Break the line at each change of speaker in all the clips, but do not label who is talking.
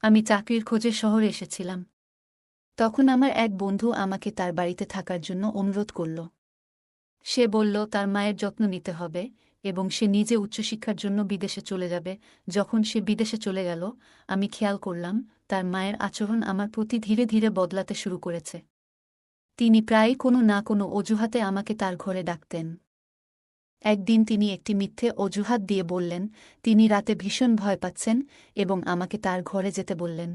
আমি চাকরির খোঁজে শহরে এসেছিলাম। তখন আমার এক বন্ধু আমাকে তার বাড়িতে থাকার জন্য অনুরোধ করল। সে বলল তার মায়ের যত্ন নিতে হবে এবং সে নিজে উচ্চশিক্ষার জন্য বিদেশে চলে যাবে। যখন সে বিদেশে চলে গেল, আমি খেয়াল করলাম তার মায়ের আচরণ আমার প্রতি ধীরে ধীরে বদলাতে শুরু করেছে। তিনি প্রায়ই কোনো না কোনো অজুহাতে আমাকে তার ঘরে ডাকতেন। একদিন তিনি একটি মিথ্যে অজুহাত দিয়ে বললেন তিনি রাতে ভীষণ ভয় পাচ্ছেন এবং আমাকে তার ঘরে যেতে বললেন।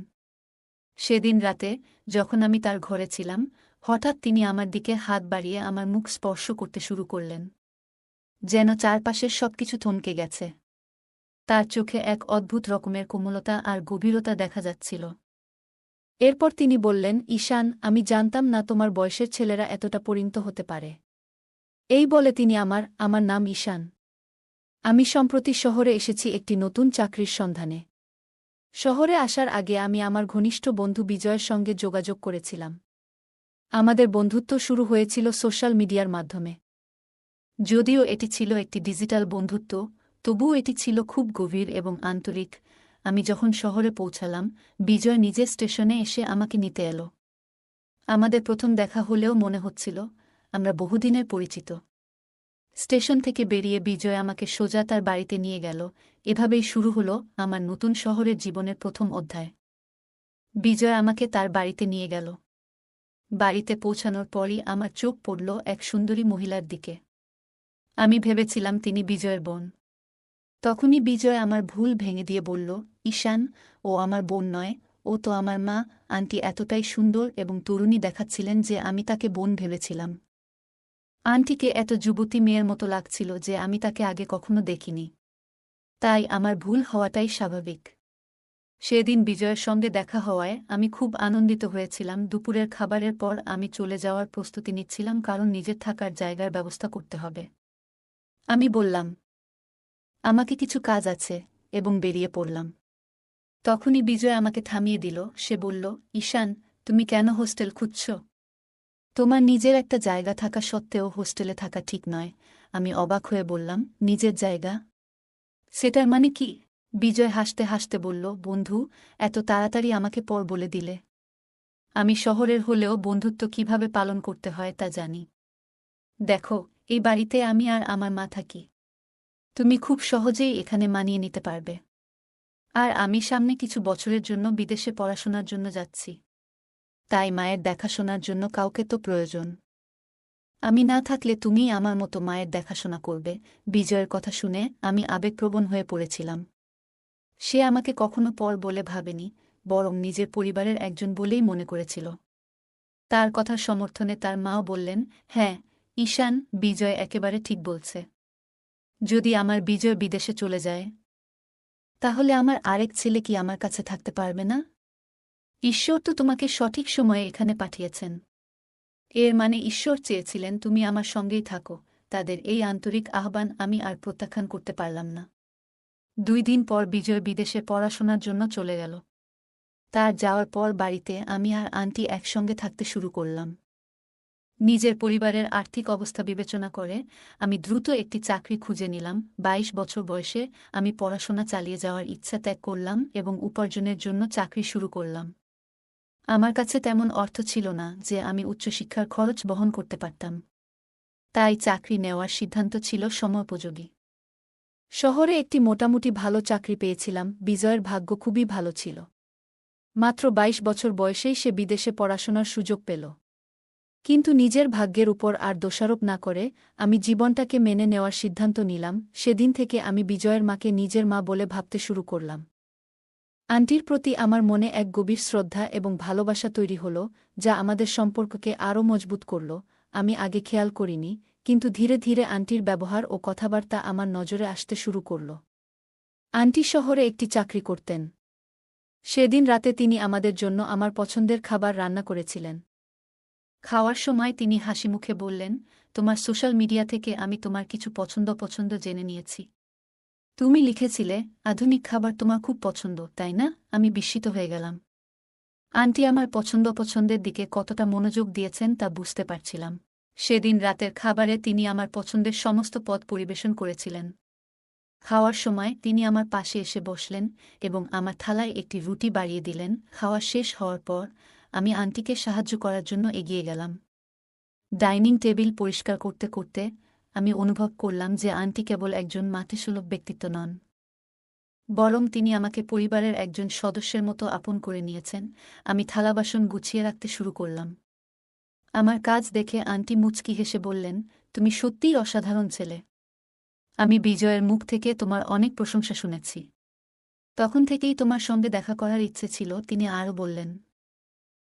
সেদিন রাতে যখন আমি তার ঘরে ছিলাম, হঠাৎ তিনি আমার দিকে হাত বাড়িয়ে আমার মুখ স্পর্শ করতে শুরু করলেন, যেন চারপাশের সবকিছু থমকে গেছে। তার চোখে এক অদ্ভুত রকমের কোমলতা আর গভীরতা দেখা যাচ্ছিল। এরপর তিনি বললেন, ঈশান, আমি জানতাম না তোমার বয়সের ছেলেরা এতটা পরিণত হতে পারে। এই বলে তিনি আমার নাম ঈশান। আমি সম্প্রতি শহরে এসেছি একটি নতুন চাকরির সন্ধানে। শহরে আসার আগে আমি আমার ঘনিষ্ঠ বন্ধু বিজয়ের সঙ্গে যোগাযোগ করেছিলাম। আমাদের বন্ধুত্ব শুরু হয়েছিল সোশ্যাল মিডিয়ার মাধ্যমে। যদিও এটি ছিল একটি ডিজিটাল বন্ধুত্ব, তবুও এটি ছিল খুব গভীর এবং আন্তরিক। আমি যখন শহরে পৌঁছালাম, বিজয় নিজে স্টেশনে এসে আমাকে নিতে এলো। আমাদের প্রথম দেখা হলেও মনে হচ্ছিল আমরা বহুদিনের পরিচিত। স্টেশন থেকে বেরিয়ে বিজয় আমাকে সোজা তার বাড়িতে নিয়ে গেল। এভাবেই শুরু হলো আমার নতুন শহরের জীবনের প্রথম অধ্যায়। বিজয় আমাকে তার বাড়িতে নিয়ে গেল। বাড়িতে পৌঁছানোর পরই আমার চোখ পড়ল এক সুন্দরী মহিলার দিকে। আমি ভেবেছিলাম তিনি বিজয়ের বোন। তখনই বিজয় আমার ভুল ভেঙে দিয়ে বলল, ঈশান, ও আমার বোন নয়, ও তো আমার মা। আন্টি এতটাই সুন্দর এবং তরুণী দেখাচ্ছিলেন যে আমি তাকে বোন ভেবেছিলাম। আন্টিকে এত যুবতী মেয়ের মতো লাগছিল যে আমি তাকে আগে কখনো দেখিনি। তাই আমার ভুল হওয়াটাই স্বাভাবিক। সেদিন বিজয়ের সঙ্গে দেখা হওয়ায় আমি খুব আনন্দিত হয়েছিলাম। দুপুরের খাবারের পর আমি চলে যাওয়ার প্রস্তুতি নিচ্ছিলাম, কারণ নিজের থাকার জায়গার ব্যবস্থা করতে হবে। আমি বললাম, আমাকে কিছু কাজ আছে, এবং বেরিয়ে পড়লাম। তখনই বিজয় আমাকে থামিয়ে দিল। সে বলল, ঈশান, তুমি কেন হোস্টেল খুঁজছ? তোমার নিজের একটা জায়গা থাকা সত্ত্বেও হোস্টেলে থাকা ঠিক নয়। আমি অবাক হয়ে বললাম, নিজের জায়গা? সেটার মানে কি? বিজয় হাসতে হাসতে বলল, বন্ধু, এত তাড়াতাড়ি আমাকে পর বলে দিলে। আমি শহরের হলেও বন্ধুত্ব কিভাবে পালন করতে হয় তা জানি। দেখো, এই বাড়িতে আমি আর আমার মা থাকি। তুমি খুব সহজেই এখানে মানিয়ে নিতে পারবে। আর আমি সামনে কিছু বছরের জন্য বিদেশে পড়াশোনার জন্য যাচ্ছি। তাই মায়ের দেখাশোনার জন্য কাউকে তো প্রয়োজন। আমি না থাকলে তুমিই আমার মতো মায়ের দেখাশোনা করবে। বিজয়ের কথা শুনে আমি আবেগপ্রবণ হয়ে পড়েছিলাম। সে আমাকে কখনো পর বলে ভাবেনি, বরং নিজের পরিবারের একজন বলেই মনে করেছিল। তার কথার সমর্থনে তার মাও বললেন, হ্যাঁ, ঈশান, বিজয় একেবারে ঠিক বলছে। যদি আমার বিজয় বিদেশে চলে যায়, তাহলে আমার আরেক ছেলে কি আমার কাছে থাকতে পারবে না? ঈশ্বর তো তোমাকে সঠিক সময়ে এখানে পাঠিয়েছেন। এর মানে ঈশ্বর চেয়েছিলেন তুমি আমার সঙ্গেই থাকো। তাদের এই আন্তরিক আহ্বান আমি আর প্রত্যাখ্যান করতে পারলাম না। 2 দিন পর বিজয় বিদেশে পড়াশোনার জন্য চলে গেল। তার যাওয়ার পর বাড়িতে আমি আর আন্টি একসঙ্গে থাকতে শুরু করলাম। নিজের পরিবারের আর্থিক অবস্থা বিবেচনা করে আমি দ্রুত একটি চাকরি খুঁজে নিলাম। 22 বছর বয়সে আমি পড়াশোনা চালিয়ে যাওয়ার ইচ্ছা ত্যাগ করলাম এবং উপার্জনের জন্য চাকরি শুরু করলাম। আমার কাছে তেমন অর্থ ছিল না যে আমি উচ্চশিক্ষার খরচ বহন করতে পারতাম। তাই চাকরি নেওয়ার সিদ্ধান্ত ছিল সময়োপযোগী। শহরে একটি মোটামুটি ভালো চাকরি পেয়েছিলাম। বিজয়ের ভাগ্য খুবই ভালো ছিল। মাত্র 22 বছর বয়সেই সে বিদেশে পড়াশোনার সুযোগ পেল। কিন্তু নিজের ভাগ্যের উপর আর দোষারোপ না করে আমি জীবনটাকে মেনে নেওয়ার সিদ্ধান্ত নিলাম। সেদিন থেকে আমি বিজয়ের মাকে নিজের মা বলে ভাবতে শুরু করলাম। আন্টির প্রতি আমার মনে এক গভীর শ্রদ্ধা এবং ভালোবাসা তৈরি হল, যা আমাদের সম্পর্ককে আরও মজবুত করল। আমি আগে খেয়াল করিনি, কিন্তু ধীরে ধীরে আন্টির ব্যবহার ও কথাবার্তা আমার নজরে আসতে শুরু করল। আন্টি শহরে একটি চাকরি করতেন। সেদিন রাতে তিনি আমাদের জন্য আমার পছন্দের খাবার রান্না করেছিলেন। খাওয়ার সময় তিনি হাসিমুখে বললেন, তোমার সোশ্যাল মিডিয়া থেকে আমি তোমার কিছু পছন্দ জেনে নিয়েছি। তুমি লিখেছিলে আধুনিক খাবার তোমার খুব পছন্দ, তাই না? আমি বিস্মিত হয়ে গেলাম। আন্টি আমার পছন্দের দিকে কতটা মনোযোগ দিয়েছেন তা বুঝতে পারছিলাম। সেদিন রাতের খাবারে তিনি আমার পছন্দের সমস্ত পদ পরিবেশন করেছিলেন। খাওয়ার সময় তিনি আমার পাশে এসে বসলেন এবং আমার থালায় একটি রুটি বাড়িয়ে দিলেন। খাওয়া শেষ হওয়ার পর আমি আন্টিকে সাহায্য করার জন্য এগিয়ে গেলাম। ডাইনিং টেবিল পরিষ্কার করতে করতে আমি অনুভব করলাম যে আন্টি কেবল একজন মাতৃসুলভ ব্যক্তিত্ব নন, বরং তিনি আমাকে পরিবারের একজন সদস্যের মতো আপন করে নিয়েছেন। আমি থালা বাসন গুছিয়ে রাখতে শুরু করলাম। আমার কাজ দেখে আন্টি মুচকি হেসে বললেন, তুমি সত্যিই অসাধারণ ছেলে। আমি বিজয়ের মুখ থেকে তোমার অনেক প্রশংসা শুনেছি। তখন থেকেই তোমার সঙ্গে দেখা করার ইচ্ছে ছিল। তিনি আরও বললেন,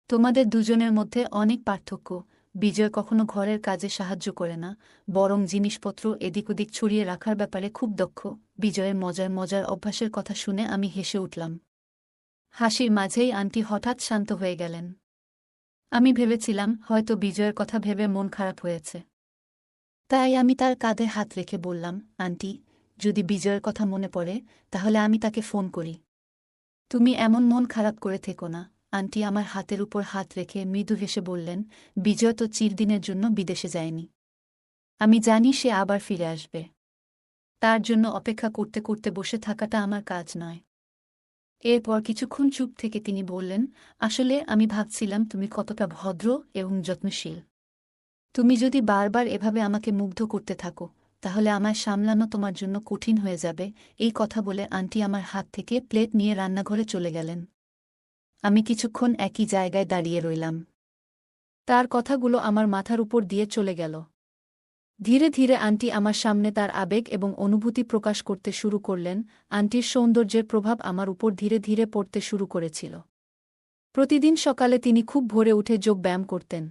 তোমাদের দুজনের মধ্যে অনেক পার্থক্য। বিজয় কখনো ঘরের কাজে সাহায্য করে না, বরং জিনিসপত্র এদিক ওদিক ছড়িয়ে রাখার ব্যাপারে খুব দক্ষ। বিজয়ের মজার মজার অভ্যাসের কথা শুনে আমি হেসে উঠলাম। হাসির মাঝেই আন্টি হঠাৎ শান্ত হয়ে গেলেন। আমি ভেবেছিলাম হয়তো বিজয়ের কথা ভেবে মন খারাপ হয়েছে। তাই আমি তার কাঁধে হাত রেখে বললাম, আন্টি, যদি বিজয়ের কথা মনে পড়ে তাহলে আমি তাকে ফোন করি। তুমি এমন মন খারাপ করে থেকো না। আন্টি আমার হাতের উপর হাত রেখে মৃদু হেসে বললেন, বিজয় তো চিরদিনের জন্য বিদেশে যায়নি। আমি জানি সে আবার ফিরে আসবে। তার জন্য অপেক্ষা করতে করতে বসে থাকাটা আমার কাজ নয়। এরপর কিছুক্ষণ চুপ থেকে তিনি বললেন, আসলে আমি ভাবছিলাম তুমি কতটা ভদ্র এবং যত্নশীল। তুমি যদি বারবার এভাবে আমাকে মুগ্ধ করতে থাকো তাহলে আমায় সামলানো তোমার জন্য কঠিন হয়ে যাবে। এই কথা বলে আন্টি আমার হাত থেকে প্লেট নিয়ে রান্নাঘরে চলে গেলেন। আমি কিছুক্ষণ একই জায়গায় দাঁড়িয়ে রইলাম। তার কথাগুলো আমার মাথার উপর দিয়ে চলে গেল। ধীরে ধীরে আন্টি আমার সামনে তার আবেগ এবং অনুভূতি প্রকাশ করতে শুরু করলেন। আন্টির সৌন্দর্যের প্রভাব আমার উপর ধীরে ধীরে পড়তে শুরু করেছিল। প্রতিদিন সকালে তিনি খুব ভোরে উঠে যোগ ব্যায়াম করতেন।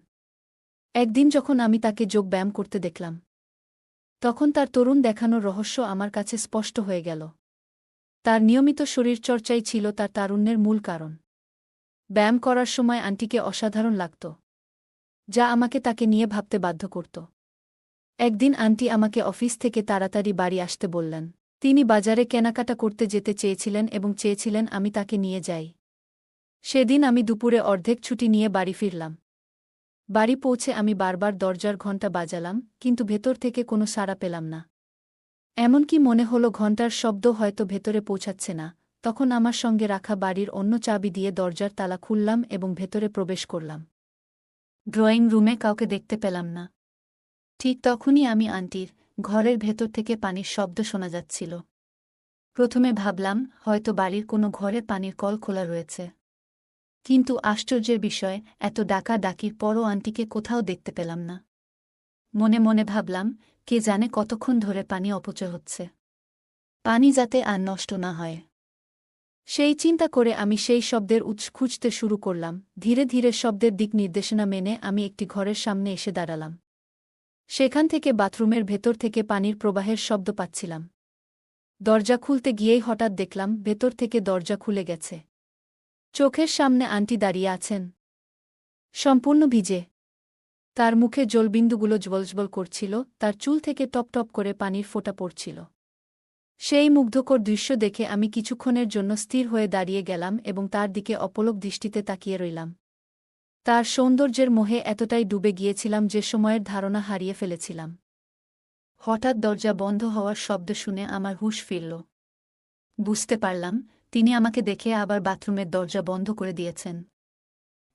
একদিন যখন আমি তাকে যোগ ব্যায়াম করতে দেখলাম, তখন তার তরুণ দেখানোর রহস্য আমার কাছে স্পষ্ট হয়ে গেল। তার নিয়মিত শরীরচর্চাই ছিল তার তারুণ্যের মূল কারণ। ব্যায়াম করার সময় আন্টিকে অসাধারণ লাগত, যা আমাকে তাকে নিয়ে ভাবতে বাধ্য করত। একদিন আন্টি আমাকে অফিস থেকে তাড়াতাড়ি বাড়ি আসতে বললেন। তিনি বাজারে কেনাকাটা করতে যেতে চেয়েছিলেন এবং চেয়েছিলেন আমি তাকে নিয়ে যাই। সেদিন আমি দুপুরে অর্ধেক ছুটি নিয়ে বাড়ি ফিরলাম। বাড়ি পৌঁছে আমি বারবার দরজার ঘণ্টা বাজালাম, কিন্তু ভেতর থেকে কোনো সাড়া পেলাম না। এমনকি মনে হলো ঘণ্টার শব্দ হয়তো ভেতরে পৌঁছাচ্ছে না। তখন আমার সঙ্গে রাখা বাড়ির অন্য চাবি দিয়ে দরজার তালা খুললাম এবং ভেতরে প্রবেশ করলাম। ড্রয়িং রুমে কাউকে দেখতে পেলাম না। ঠিক তখনই আমি আন্টির ঘরের ভেতর থেকে পানির শব্দ শোনা যাচ্ছিল। প্রথমে ভাবলাম হয়তো বাড়ির কোনো ঘরে পানির কল খোলা রয়েছে। কিন্তু আশ্চর্যের বিষয়, এত ডাকাডাকির পরও আন্টিকে কোথাও দেখতে পেলাম না। মনে মনে ভাবলাম, কে জানে কতক্ষণ ধরে পানি অপচয় হচ্ছে। পানি যাতে আর নষ্ট না হয়, সেই চিন্তা করে আমি সেই শব্দের উৎস খুঁজতে শুরু করলাম। ধীরে ধীরে শব্দের দিক নির্দেশনা মেনে আমি একটি ঘরের সামনে এসে দাঁড়ালাম। সেখান থেকে বাথরুমের ভেতর থেকে পানির প্রবাহের শব্দ পাচ্ছিলাম। দরজা খুলতে গিয়েই হঠাৎ দেখলাম ভেতর থেকে দরজা খুলে গেছে। চোখের সামনে আন্টি দাঁড়িয়ে আছেন, সম্পূর্ণ ভিজে। তার মুখে জলবিন্দুগুলো জ্বলজ্বল করছিল, তার চুল থেকে টপ টপ করে পানির ফোঁটা পড়ছিল। সেই মুগ্ধকর দৃশ্য দেখে আমি কিছুক্ষণের জন্য স্থির হয়ে দাঁড়িয়ে গেলাম এবং তার দিকে অপলক দৃষ্টিতে তাকিয়ে রইলাম। তার সৌন্দর্যের মোহে এতটাই ডুবে গিয়েছিলাম যে সময়ের ধারণা হারিয়ে ফেলেছিলাম। হঠাৎ দরজা বন্ধ হওয়ার শব্দ শুনে আমার হুঁশ ফিরল। বুঝতে পারলাম তিনি আমাকে দেখে আবার বাথরুমের দরজা বন্ধ করে দিয়েছেন।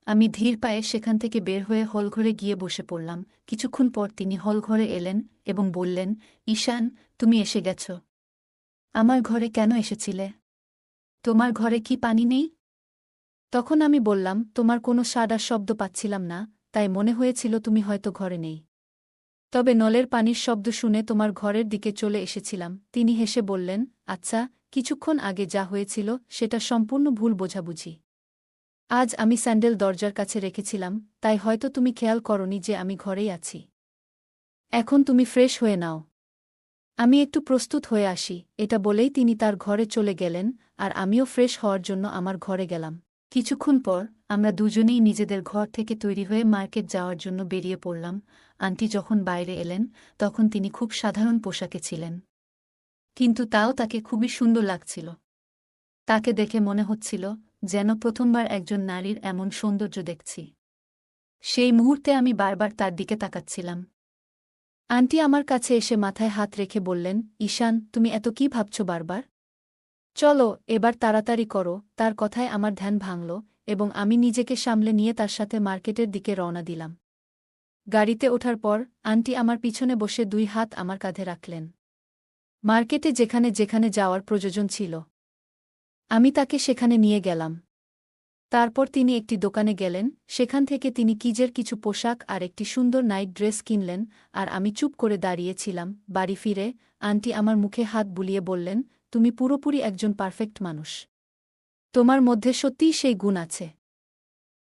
আমি ধীর পায়ে সেখান থেকে বের হয়ে হলঘরে গিয়ে বসে পড়লাম। কিছুক্ষণ পর তিনি হলঘরে এলেন এবং বললেন, ঈশান, তুমি এসে গেছ। আমার ঘরে কেন এসেছিলে? তোমার ঘরে কি পানি নেই? তখন আমি বললাম, তোমার কোনো সাড়ার শব্দ পাচ্ছিলাম না, তাই মনে হয়েছিল তুমি হয়তো ঘরে নেই। তবে নলের পানির শব্দ শুনে তোমার ঘরের দিকে চলে এসেছিলাম। তিনি হেসে বললেন, আচ্ছা, কিছুক্ষণ আগে যা হয়েছিল সেটা সম্পূর্ণ ভুল বোঝাবুঝি। আজ আমি স্যান্ডেল দরজার কাছে রেখেছিলাম, তাই হয়তো তুমি খেয়াল করনি যে আমি ঘরেই আছি। এখন তুমি ফ্রেশ হয়ে নাও, আমি একটু প্রস্তুত হয়ে আসি। এটা বলেই তিনি তার ঘরে চলে গেলেন, আর আমিও ফ্রেশ হওয়ার জন্য আমার ঘরে গেলাম। কিছুক্ষণ পর আমরা দুজনেই নিজেদের ঘর থেকে তৈরি হয়ে মার্কেট যাওয়ার জন্য বেরিয়ে পড়লাম। আন্টি যখন বাইরে এলেন তখন তিনি খুব সাধারণ পোশাকে ছিলেন, কিন্তু তাও তাকে খুবই সুন্দর লাগছিল। তাকে দেখে মনে হচ্ছিল যেন প্রথমবার একজন নারীর এমন সৌন্দর্য দেখছি। সেই মুহূর্তে আমি বারবার তার দিকে তাকাচ্ছিলাম। আন্টি আমার কাছে এসে মাথায় হাত রেখে বললেন, ঈশান, তুমি এত কি ভাবছ বারবার? চলো, এবার তাড়াতাড়ি করো। তার কথায় আমার ধ্যান ভাঙল এবং আমি নিজেকে সামলে নিয়ে তার সাথে মার্কেটের দিকে রওনা দিলাম। গাড়িতে ওঠার পর আন্টি আমার পিছনে বসে 2 হাত আমার কাঁধে রাখলেন। মার্কেটে যেখানে যেখানে যাওয়ার প্রয়োজন ছিল আমি তাকে সেখানে নিয়ে গেলাম। তারপর তিনি একটি দোকানে গেলেন, সেখান থেকে তিনি কিজের কিছু পোশাক আর একটি সুন্দর নাইট ড্রেস কিনলেন, আর আমি চুপ করে দাঁড়িয়েছিলাম। বাড়ি ফিরে আন্টি আমার মুখে হাত বুলিয়ে বললেন, তুমি পুরোপুরি একজন পারফেক্ট মানুষ। তোমার মধ্যে সত্যিই সেই গুণ আছে।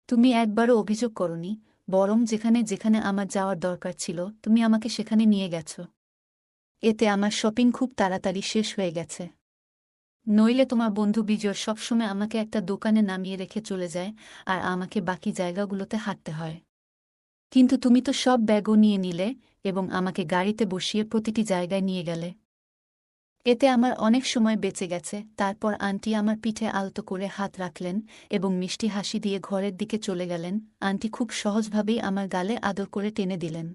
তুমি একবারও অভিযোগ করনি, বরং যেখানে যেখানে আমার যাওয়ার দরকার ছিল তুমি আমাকে সেখানে নিয়ে গেছ। এতে আমার শপিং খুব তাড়াতাড়ি শেষ হয়ে গেছে। নইলে তোমার বন্ধু বিজয় সবসময় আমাকে একটা দোকানে নামিয়ে রেখে চলে যায় আর আমাকে বাকি জায়গাগুলোতে হাঁটতে হয়। কিন্তু তুমি তো সব ব্যাগও নিয়ে নিলে এবং আমাকে গাড়িতে বসিয়ে প্রতিটি জায়গায় নিয়ে গেলে। এতে আমার অনেক সময় বেঁচে গেছে। তারপর আন্টি আমার পিঠে আলতো করে হাত রাখলেন এবং মিষ্টি হাসি দিয়ে ঘরের দিকে চলে গেলেন। আন্টি খুব সহজভাবেই আমার গালে আদর করে টেনে দিলেন।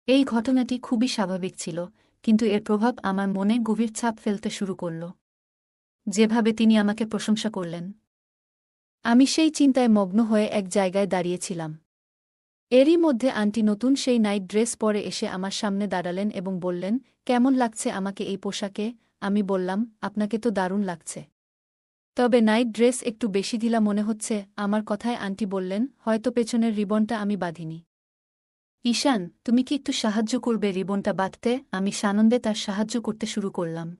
এই ঘটনাটি খুবই স্বাভাবিক ছিল, কিন্তু এর প্রভাব আমার মনে গভীর ছাপ ফেলতে শুরু করল। যেভাবে তিনি আমাকে প্রশংসা করলেন, আমি সেই চিন্তায় মগ্ন হয়ে এক জায়গায় দাঁড়িয়েছিলাম। এরই মধ্যে আন্টি নতুন সেই নাইট ড্রেস পরে এসে আমার সামনে দাঁড়ালেন এবং বললেন, কেমন লাগছে আমাকে এই পোশাকে? আমি বললাম, আপনাকে তো দারুণ লাগছে। তবে নাইট ড্রেস একটু বেশি ঢিলা মনে হচ্ছে। আমার কথায় আন্টি বললেন, হয়তো পেছনের রিবনটা আমি বাঁধিনি। ঈশান, তুমি কি একটু সাহায্য করবে রিবনটা বাঁধতে? আমি সানন্দে তার সাহায্য করতে শুরু করলাম।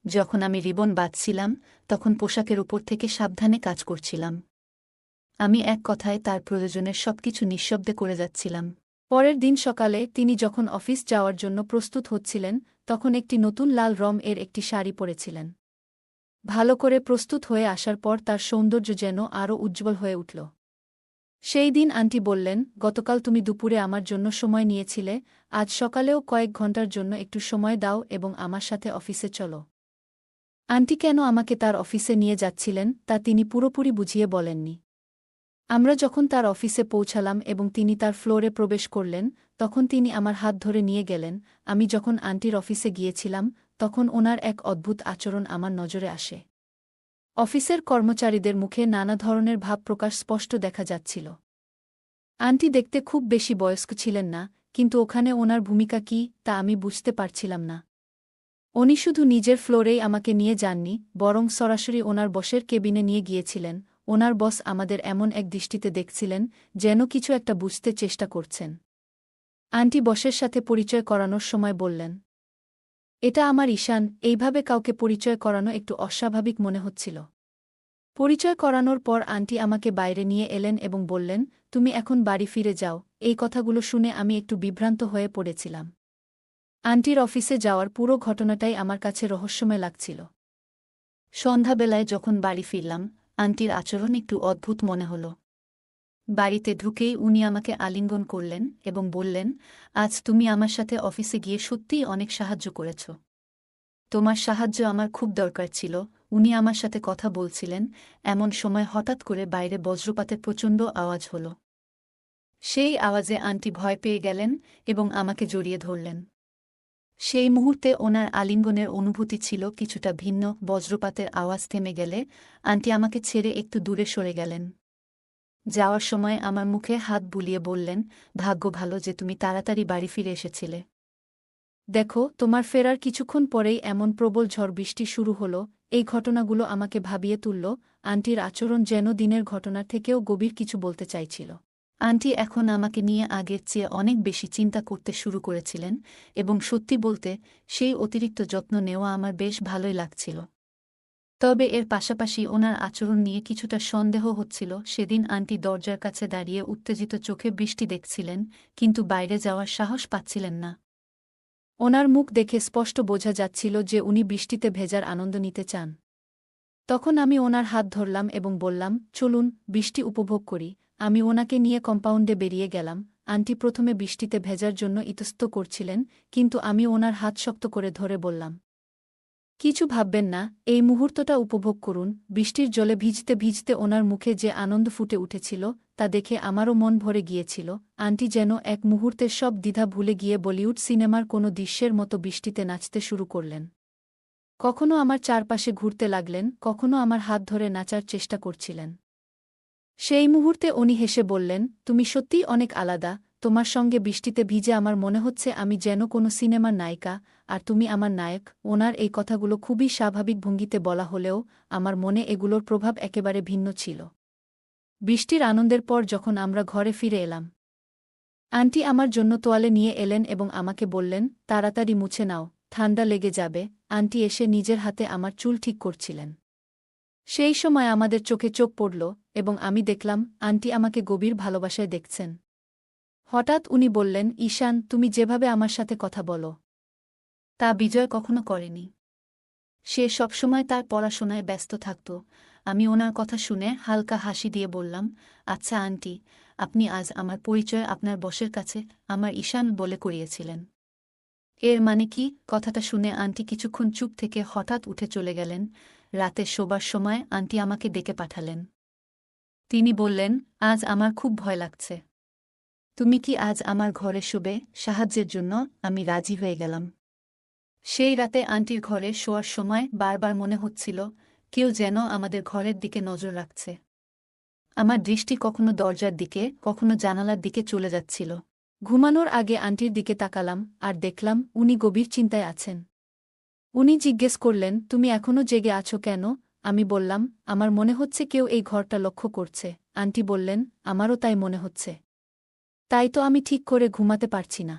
যখন আমি রিবন বাঁধছিলাম তখন পোশাকের উপর থেকে সাবধানে কাজ করছিলাম। আমি এক কথায় তার প্রয়োজনের সবকিছু নিঃশব্দে করে যাচ্ছিলাম। পরের দিন সকালে তিনি যখন অফিস যাওয়ার জন্য প্রস্তুত হচ্ছিলেন, তখন একটি নতুন লাল এর একটি শাড়ি পরেছিলেন। ভালো করে প্রস্তুত হয়ে আসার পর তার সৌন্দর্য যেন আরও উজ্জ্বল হয়ে উঠল। সেই দিন আন্টি বললেন, গতকাল তুমি দুপুরে আমার জন্য সময় নিয়েছিলে, আজ সকালেও কয়েক ঘন্টার জন্য একটু সময় দাও এবং আমার সাথে অফিসে চলো। আন্টি কেন আমাকে তার অফিসে নিয়ে যাচ্ছিলেন তা তিনি পুরোপুরি বুঝিয়ে বলেননি। আমরা যখন তার অফিসে পৌঁছালাম এবং তিনি তার ফ্লোরে প্রবেশ করলেন, তখন তিনি আমার হাত ধরে নিয়ে গেলেন। আমি যখন আন্টির অফিসে গিয়েছিলাম তখন ওনার এক অদ্ভুত আচরণ আমার নজরে আসে। অফিসের কর্মচারীদের মুখে নানা ধরনের ভাব প্রকাশ স্পষ্ট দেখা যাচ্ছিল। আন্টি দেখতে খুব বেশি বয়স্ক ছিলেন না, কিন্তু ওখানে ওনার ভূমিকা কী তা আমি বুঝতে পারছিলাম না। উনি শুধু নিজের ফ্লোরেই আমাকে নিয়ে যাননি, বরং সরাসরি ওনার বসের কেবিনে নিয়ে গিয়েছিলেন। ওনার বস আমাদের এমন এক দৃষ্টিতে দেখছিলেন যেন কিছু একটা বুঝতে চেষ্টা করছেন। আন্টি বসের সাথে পরিচয় করানোর সময় বললেন, এটা আমার ঈশান। এইভাবে কাউকে পরিচয় করানো একটু অস্বাভাবিক মনে হচ্ছিল। পরিচয় করানোর পর আন্টি আমাকে বাইরে নিয়ে এলেন এবং বললেন, তুমি এখন বাড়ি ফিরে যাও। এই কথাগুলো শুনে আমি একটু বিভ্রান্ত হয়ে পড়েছিলাম। আন্টির অফিসে যাওয়ার পুরো ঘটনাটাই আমার কাছে রহস্যময় লাগছিল। সন্ধ্যাবেলায় যখন বাড়ি ফিরলাম, আন্টির আচরণ একটু অদ্ভুত মনে হল। বাড়িতে ঢুকেই উনি আমাকে আলিঙ্গন করলেন এবং বললেন, আজ তুমি আমার সাথে অফিসে গিয়ে সত্যিই অনেক সাহায্য করেছ। তোমার সাহায্য আমার খুব দরকার ছিল। উনি আমার সাথে কথা বলছিলেন, এমন সময় হঠাৎ করে বাইরে বজ্রপাতের প্রচণ্ড আওয়াজ হল। সেই আওয়াজে আন্টি ভয় পেয়ে গেলেন এবং আমাকে জড়িয়ে ধরলেন। সেই মুহূর্তে ওনার আলিঙ্গনের অনুভূতি ছিল কিছুটা ভিন্ন। বজ্রপাতের আওয়াজ থেমে গেলে আন্টি আমাকে ছেড়ে একটু দূরে সরে গেলেন। যাওয়ার সময় আমার মুখে হাত বুলিয়ে বললেন, ভাগ্য ভালো যে তুমি তাড়াতাড়ি বাড়ি ফিরে এসেছিলে। দেখো, তোমার ফেরার কিছুক্ষণ পরেই এমন প্রবল ঝড় বৃষ্টি শুরু হল। এই ঘটনাগুলো আমাকে ভাবিয়ে তুলল। আন্টির আচরণ যেন দিনের ঘটনার থেকেও গভীর কিছু বলতে চাইছিল। আন্টি এখন আমাকে নিয়ে আগের চেয়ে অনেক বেশি চিন্তা করতে শুরু করেছিলেন এবং সত্যি বলতে সেই অতিরিক্ত যত্ন নেওয়া আমার বেশ ভালোই লাগছিল। তবে এর পাশাপাশি ওনার আচরণ নিয়ে কিছুটা সন্দেহ হচ্ছিল। সেদিন আন্টি দরজার কাছে দাঁড়িয়ে উত্তেজিত চোখে বৃষ্টি দেখছিলেন, কিন্তু বাইরে যাওয়ার সাহস পাচ্ছিলেন না। ওনার মুখ দেখে স্পষ্ট বোঝা যাচ্ছিল যে উনি বৃষ্টিতে ভেজার আনন্দ নিতে চান। তখন আমি ওনার হাত ধরলাম এবং বললাম, চলুন বৃষ্টি উপভোগ করি। আমি ওনাকে নিয়ে কম্পাউন্ডে বেরিয়ে গেলাম। আন্টি প্রথমে বৃষ্টিতে ভেজার জন্য ইতস্ত করছিলেন, কিন্তু আমি ওনার হাত শক্ত করে ধরে বললাম, কিছু ভাববেন না, এই মুহূর্তটা উপভোগ করুন। বৃষ্টির জলে ভিজতে ভিজতে ওনার মুখে যে আনন্দ ফুটে উঠেছিল তা দেখে আমারও মন ভরে গিয়েছিল। আন্টি যেন এক মুহূর্তের সব দ্বিধা ভুলে গিয়ে বলিউড সিনেমার কোনো দৃশ্যের মতো বৃষ্টিতে নাচতে শুরু করলেন। কখনো আমার চারপাশে ঘুরতে লাগলেন, কখনো আমার হাত ধরে নাচার চেষ্টা করছিলেন। সেই মুহূর্তে উনি হেসে বললেন, তুমি সত্যিই অনেক আলাদা, তোমার সঙ্গে বৃষ্টিতে ভিজে আমার মনে হচ্ছে আমি যেন কোনো সিনেমার নায়িকা, আর তুমি আমার নায়ক। ওনার এই কথাগুলো খুবই স্বাভাবিক ভঙ্গিতে বলা হলেও আমার মনে এগুলোর প্রভাব একেবারে ভিন্ন ছিল। বৃষ্টির আনন্দের পর যখন আমরা ঘরে ফিরে এলাম, আন্টি আমার জন্য তোয়ালে নিয়ে এলেন এবং আমাকে বললেন, তাড়াতাড়ি মুছে নাও, ঠান্ডা লেগে যাবে। আন্টি এসে নিজের হাতে আমার চুল ঠিক করছিলেন। সেই সময় আমাদের চোখে চোখ পড়ল এবং আমি দেখলাম আন্টি আমাকে গভীর ভালোবাসায় দেখছেন। হঠাৎ উনি বললেন, ঈশান, তুমি যেভাবে আমার সাথে কথা বলো তা বিজয় কখনো করেনি। সে সবসময় তার পড়াশোনায় ব্যস্ত থাকত। আমি ওনার কথা শুনে হালকা হাসি দিয়ে বললাম, আচ্ছা আন্টি, আপনি আজ আমার পরিচয় আপনার বসের কাছে আমার ঈশান বলে করিয়েছিলেন। এর মানে কি? কথাটা শুনে আন্টি কিছুক্ষণ চুপ থেকে হঠাৎ উঠে চলে গেলেন। রাতে শোবার সময় আন্টি আমাকে ডেকে পাঠালেন। তিনি বললেন, আজ আমার খুব ভয় লাগছে। তুমি কি আজ আমার ঘরে শোবে? সাহায্যের জন্য আমি রাজি হয়ে গেলাম। সেই রাতে আন্টির ঘরে শোয়ার সময় বারবার মনে হচ্ছিল কেউ যেন আমাদের ঘরের দিকে নজর রাখছে। আমার দৃষ্টি কখনো দরজার দিকে, কখনো জানালার দিকে চলে যাচ্ছিল। ঘুমানোর আগে আন্টির দিকে তাকালাম আর দেখলাম উনি গভীর চিন্তায় আছেন। উনি জিজ্ঞেস করলেন, তুমি এখনও জেগে আছো কেন? আমি বললাম, আমার মনে হচ্ছে কেউ এই ঘরটা লক্ষ্য করছে। আন্টি বললেন, আমারও তাই মনে হচ্ছে। তাই তো আমি ঠিক করে ঘুমাতে পারছি না।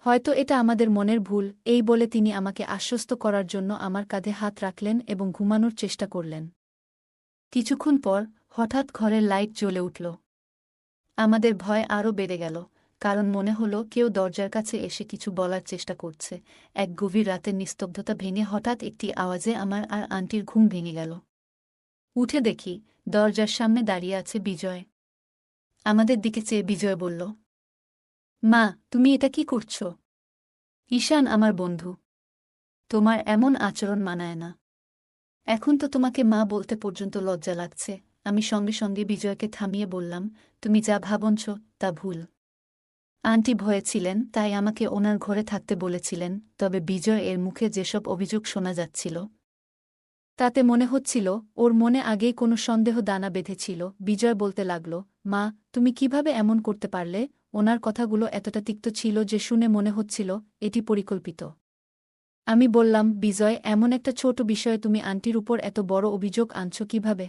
হয়তো এটা আমাদের মনের ভুল। এই বলে তিনি আমাকে আশ্বস্ত করার জন্য আমার কাঁধে হাত রাখলেন এবং ঘুমানোর চেষ্টা করলেন। কিছুক্ষণ পর হঠাৎ ঘরের লাইট জ্বলে উঠল। আমাদের ভয় আরও বেড়ে গেল, কারণ মনে হলো কেউ দরজার কাছে এসে কিছু বলার চেষ্টা করছে। এক গভীর রাতের নিস্তব্ধতা ভেঙে হঠাৎ একটি আওয়াজে আমার আর আন্টির ঘুম ভেঙে গেল। উঠে দেখি দরজার সামনে দাঁড়িয়ে আছে বিজয়। আমাদের দিকে চেয়ে বিজয় বলল, মা, তুমি এটা কি করছ? ঈশান আমার বন্ধু, তোমার এমন আচরণ মানায় না। এখন তো তোমাকে মা বলতে পর্যন্ত লজ্জা লাগছে। আমি সঙ্গে সঙ্গে বিজয়কে থামিয়ে বললাম, তুমি যা ভাবছ তা ভুল। আন্টি ভয়ে ছিলেন, তাই আমাকে ওনার ঘরে থাকতে বলেছিলেন। তবে বিজয় এর মুখে যেসব অভিযোগ শোনা যাচ্ছিল তাতে মনে হচ্ছিল ওর মনে আগেই কোনো সন্দেহ দানা বেঁধেছিল। বিজয় বলতে লাগল, মা, তুমি কিভাবে এমন করতে পারলে? ওনার কথাগুলো এতটা তিক্ত ছিল যে শুনে মনে হচ্ছিল এটি পরিকল্পিত। আমি বললাম, বিজয়, এমন একটা ছোট বিষয়ে তুমি আন্টির উপর এত বড় অভিযোগ আনছ কিভাবে?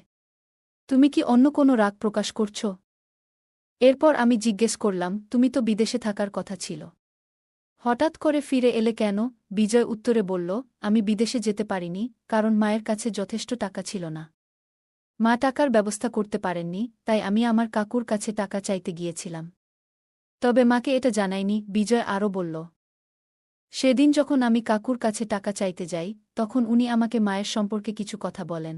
তুমি কি অন্য কোনো রাগ প্রকাশ করছ? এরপর আমি জিজ্ঞেস করলাম, তুমি তো বিদেশে থাকার কথা ছিল, হঠাৎ করে ফিরে এলে কেন? বিজয় উত্তরে বলল, আমি বিদেশে যেতে পারিনি কারণ মায়ের কাছে যথেষ্ট টাকা ছিল না। মা টাকার ব্যবস্থা করতে পারেননি, তাই আমি আমার কাকুর কাছে টাকা চাইতে গিয়েছিলাম। তবে মাকে এটা জানাইনি। বিজয় আরও বলল, সেদিন যখন আমি কাকুর কাছে টাকা চাইতে যাই তখন উনি আমাকে মায়ের সম্পর্কে কিছু কথা বলেন,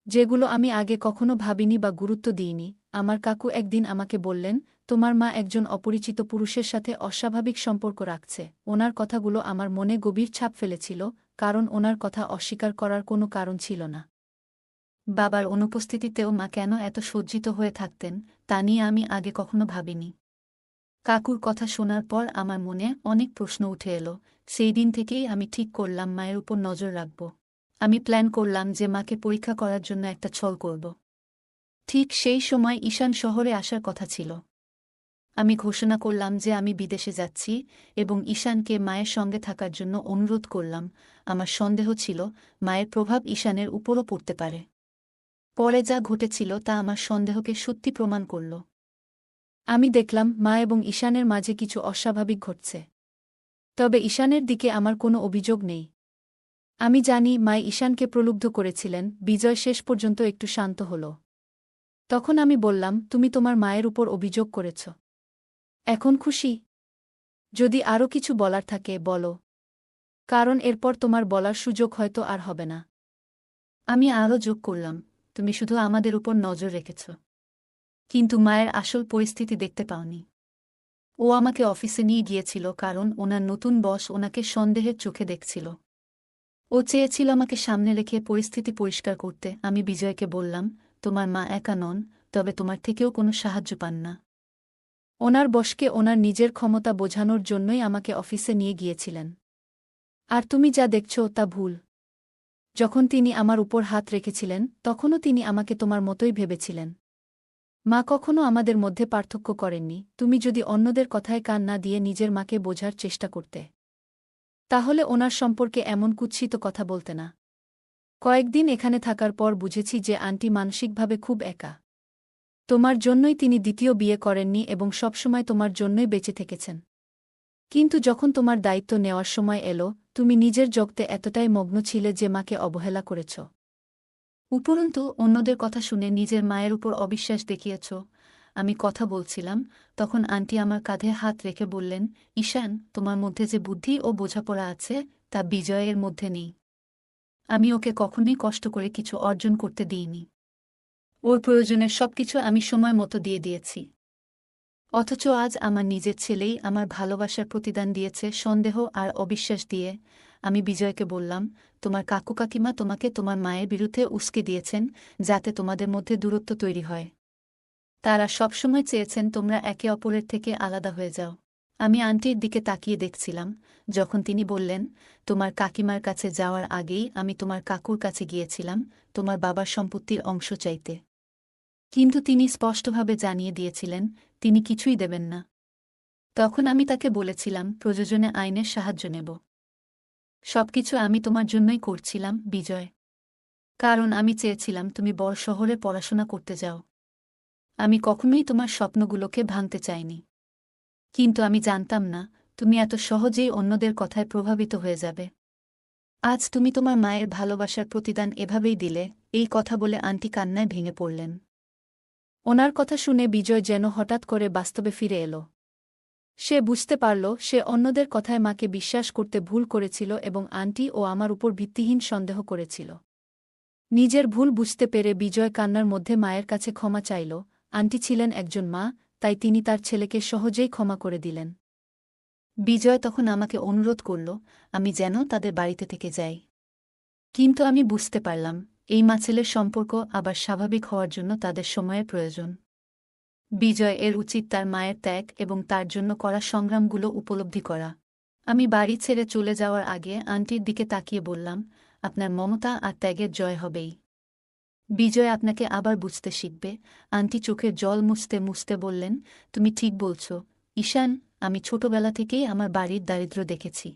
যেগুলো আমি আগে কখনো ভাবিনি বা গুরুত্ব দিইনি। আমার কাকু একদিন আমাকে বললেন, তোমার মা একজন অপরিচিত পুরুষের সাথে অস্বাভাবিক সম্পর্ক রাখছে। ওনার কথাগুলো আমার মনে গভীর ছাপ ফেলেছিল, কারণ ওনার কথা অস্বীকার করার কোনো কারণ ছিল না। বাবার অনুপস্থিতিতেও মা কেন এত সজ্জিত হয়ে থাকতেন তা নিয়ে আমি আগে কখনো ভাবিনি। কাকুর কথা শোনার পর আমার মনে অনেক প্রশ্ন উঠে এলো। সেই দিন থেকেই আমি ঠিক করলাম মায়ের উপর নজর রাখব। আমি প্ল্যান করলাম যে মাকে পরীক্ষা করার জন্য একটা ছল করব। ঠিক সেই সময় ঈশান শহরে আসার কথা ছিল। আমি ঘোষণা করলাম যে আমি বিদেশে যাচ্ছি এবং ঈশানকে মায়ের সঙ্গে থাকার জন্য অনুরোধ করলাম। আমার সন্দেহ ছিল মায়ের প্রভাব ঈশানের উপরও পড়তে পারে। পরে যা ঘটেছিল তা আমার সন্দেহকে সত্যি প্রমাণ করল। আমি দেখলাম মা এবং ঈশানের মাঝে কিছু অস্বাভাবিক ঘটছে। তবে ঈশানের দিকে আমার কোনো অভিযোগ নেই। আমি জানি মা ঈশানকে প্রলুব্ধ করেছিলেন। বিজয় শেষ পর্যন্ত একটু শান্ত হল। তখন আমি বললাম, তুমি তোমার মায়ের উপর অভিযোগ করেছ, এখন খুশি? যদি আরও কিছু বলার থাকে বলো, কারণ এরপর তোমার বলার সুযোগ হয়তো আর হবে না। আমি আরও যোগ করলাম, তুমি শুধু আমাদের উপর নজর রেখেছ, কিন্তু মায়ের আসল পরিস্থিতি দেখতে পাওনি। ও আমাকে অফিসে নিয়ে গিয়েছিল কারণ ওনার নতুন বস ওনাকে সন্দেহের চোখে দেখছিল। ও চেয়েছিল আমাকে সামনে রেখে পরিস্থিতি পরিষ্কার করতে। আমি বিজয়কে বললাম, তোমার মা একা নন, তবে তোমার থেকেও কোনো সাহায্য পান না। ওনার বসকে ওনার নিজের ক্ষমতা বোঝানোর জন্যই আমাকে অফিসে নিয়ে গিয়েছিলেন। আর তুমি যা দেখছ তা ভুল। যখন তিনি আমার উপর হাত রেখেছিলেন তখনও তিনি আমাকে তোমার মতোই ভেবেছিলেন। মা কখনো আমাদের মধ্যে পার্থক্য করেননি। তুমি যদি অন্যদের কথায় কান না দিয়ে নিজের মাকে বোঝার চেষ্টা করতে, তাহলে ওনার সম্পর্কে এমন কুৎসিত কথা বলতে না। কয়েকদিন এখানে থাকার পর বুঝেছি যে আন্টি মানসিকভাবে খুব একা। তোমার জন্যই তিনি দ্বিতীয় বিয়ে করেননি এবং সবসময় তোমার জন্যই বেঁচে থেকেছেন। কিন্তু যখন তোমার দায়িত্ব নেওয়ার সময় এলো, তুমি নিজের জগতে এতটাই মগ্ন ছিলে যে মাকে অবহেলা করেছ। উপরন্তু অন্যদের কথা শুনে নিজের মায়ের উপর অবিশ্বাস দেখিয়েছ। আমি কথা বলছিলাম, তখন আন্টি আমার কাঁধে হাত রেখে বললেন, ঈশান, তোমার মধ্যে যে বুদ্ধি ও বোঝাপড়া আছে তা বিজয়ের মধ্যে নেই। আমি ওকে কখনোই কষ্ট করে কিছু অর্জন করতে দিইনি। ওর প্রয়োজনের সবকিছু আমি সময় মতো দিয়ে দিয়েছি। অথচ আজ আমার নিজের ছেলেই আমার ভালোবাসার প্রতিদান দিয়েছে সন্দেহ আর অবিশ্বাস দিয়ে। আমি বিজয়কে বললাম, তোমার কাকু কাকিমা তোমাকে তোমার মায়ের বিরুদ্ধে উস্কে দিয়েছেন যাতে তোমাদের মধ্যে দূরত্ব তৈরি হয়। তারা সবসময় চেয়েছেন তোমরা একে অপরের থেকে আলাদা হয়ে যাও। আমি আন্টির দিকে তাকিয়ে দেখছিলাম যখন তিনি বললেন, তোমার কাকিমার কাছে যাওয়ার আগেই আমি তোমার কাকুর কাছে গিয়েছিলাম তোমার বাবার সম্পত্তির অংশ চাইতে। কিন্তু তিনি স্পষ্টভাবে জানিয়ে দিয়েছিলেন তিনি কিছুই দেবেন না। তখন আমি তাকে বলেছিলাম, প্রয়োজনে আইনের সাহায্য নেব। সবকিছু আমি তোমার জন্যই করছিলাম বিজয়, কারণ আমি চেয়েছিলাম তুমি বড় শহরে পড়াশোনা করতে যাও। আমি কখনোই তোমার স্বপ্নগুলোকে ভাঙতে চাইনি। কিন্তু আমি জানতাম না তুমি এত সহজেই অন্যদের কথায় প্রভাবিত হয়ে যাবে। আজ তুমি তোমার মায়ের ভালোবাসার প্রতিদান এভাবেই দিলে। এই কথা বলে আন্টি কান্নায় ভেঙে পড়লেন। ওনার কথা শুনে বিজয় যেন হঠাৎ করে বাস্তবে ফিরে এলো। সে বুঝতে পারল সে অন্যদের কথায় মাকে বিশ্বাস করতে ভুল করেছিল এবং আন্টি ও আমার উপর ভিত্তিহীন সন্দেহ করেছিল। নিজের ভুল বুঝতে পেরে বিজয় কান্নার মধ্যে মায়ের কাছে ক্ষমা চাইল। আন্টি ছিলেন একজন মা, তাই তিনি তার ছেলেকে সহজেই ক্ষমা করে দিলেন। বিজয় তখন আমাকে অনুরোধ করল আমি যেন তাদের বাড়িতে থেকে যাই। কিন্তু আমি বুঝতে পারলাম এই মা ছেলের সম্পর্ক আবার স্বাভাবিক হওয়ার জন্য তাদের সময়ের প্রয়োজন। বিজয় এর উচিত তার মায়ের ত্যাগ এবং তার জন্য করা সংগ্রামগুলো উপলব্ধি করা। আমি বাড়ি ছেড়ে চলে যাওয়ার আগে আন্টির দিকে তাকিয়ে বললাম, আপনার মমতা আর ত্যাগের জয় হবেই। বিজয় আপনাকে আবার বুঝতে শিখবে। আন্টি চোখের জল মুছতে মুছতে বললেন, তুমি ঠিক বলছ ঈশান, আমি ছোটবেলা থেকেই আমার বাড়ির দারিদ্র্য দেখেছি।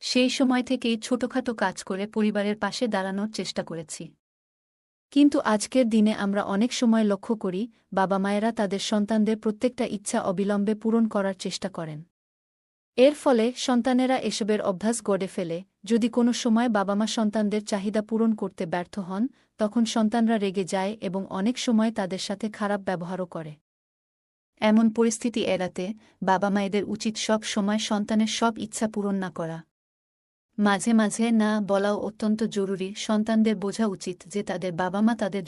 সেই সময় থেকেই ছোটখাটো কাজ করে পরিবারের পাশে দাঁড়ানোর চেষ্টা করেছি। কিন্তু আজকের দিনে আমরা অনেক সময় লক্ষ্য করি বাবা মায়েরা তাদের সন্তানদের প্রত্যেকটা ইচ্ছা অবিলম্বে পূরণ করার চেষ্টা করেন। এর ফলে সন্তানেরা এসবের অভ্যাস গড়ে ফেলে। যদি কোনো সময় বাবা মা সন্তানদের চাহিদা পূরণ করতে ব্যর্থ হন, তখন সন্তানরা রেগে যায় এবং অনেক সময় তাদের সাথে খারাপ ব্যবহারও করে। এমন পরিস্থিতি এড়াতে বাবা মায়েদের উচিত সব সময় সন্তানের সব ইচ্ছা পূরণ না করা। মাঝে মাঝে না বলাও অত্যন্ত জরুরি। সন্তানদের বোঝা উচিত যে তাদের বাবা মা তাদের